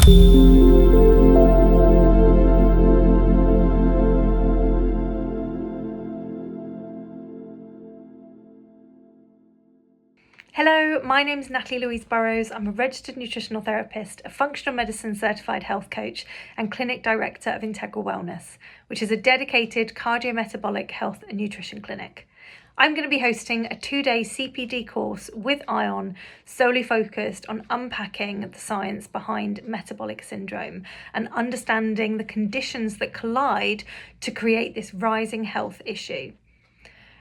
Hello, my name is Natalie Louise Burrows. I'm a registered nutritional therapist, a functional medicine certified health coach, and clinic director of Integral Wellness, which is a dedicated cardiometabolic health and nutrition clinic. I'm going to be hosting a 2-day CPD course with ION solely focused on unpacking the science behind metabolic syndrome and understanding the conditions that collide to create this rising health issue.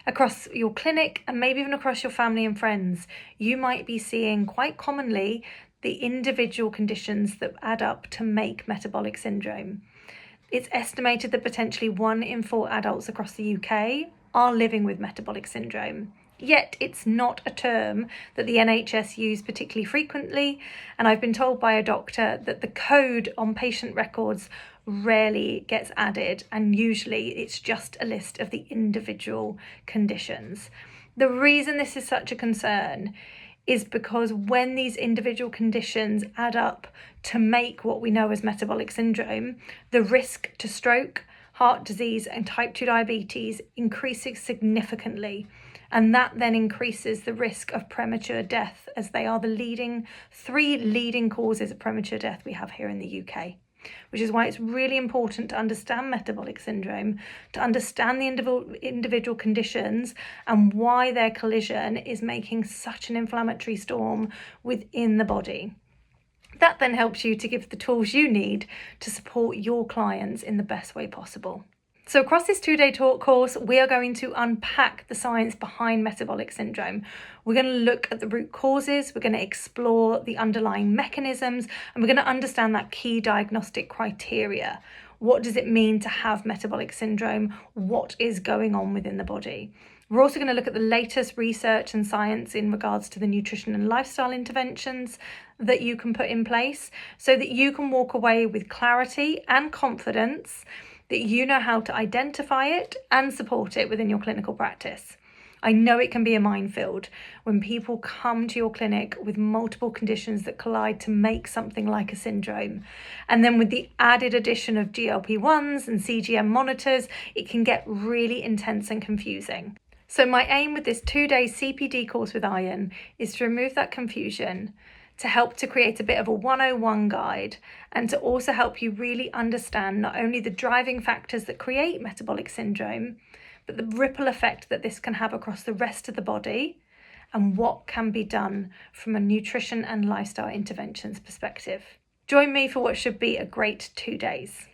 Across your clinic and maybe even across your family and friends, you might be seeing quite commonly the individual conditions that add up to make metabolic syndrome. It's estimated that potentially 1 in 4 adults across the UK are living with metabolic syndrome. Yet it's not a term that the NHS use particularly frequently, and I've been told by a doctor that the code on patient records rarely gets added, and usually it's just a list of the individual conditions. The reason this is such a concern is because when these individual conditions add up to make what we know as metabolic syndrome, the risk to stroke, heart disease, and type 2 diabetes increases significantly. And that then increases the risk of premature death, as they are the 3 leading causes of premature death we have here in the UK. Which is why it's really important to understand metabolic syndrome, to understand the individual conditions and why their collision is making such an inflammatory storm within the body. That then helps you to give the tools you need to support your clients in the best way possible. So across this 2-day talk course, we are going to unpack the science behind metabolic syndrome. We're going to look at the root causes, we're going to explore the underlying mechanisms, and we're going to understand that key diagnostic criteria. What does it mean to have metabolic syndrome? What is going on within the body? We're also going to look at the latest research and science in regards to the nutrition and lifestyle interventions that you can put in place so that you can walk away with clarity and confidence that you know how to identify it and support it within your clinical practice. I know it can be a minefield when people come to your clinic with multiple conditions that collide to make something like a syndrome. And then with the added addition of GLP-1s and CGM monitors, it can get really intense and confusing. So my aim with this 2-day CPD course with ION is to remove that confusion, to help to create a bit of a 101 guide, and to also help you really understand not only the driving factors that create metabolic syndrome, but the ripple effect that this can have across the rest of the body and what can be done from a nutrition and lifestyle interventions perspective. Join me for what should be a great 2 days.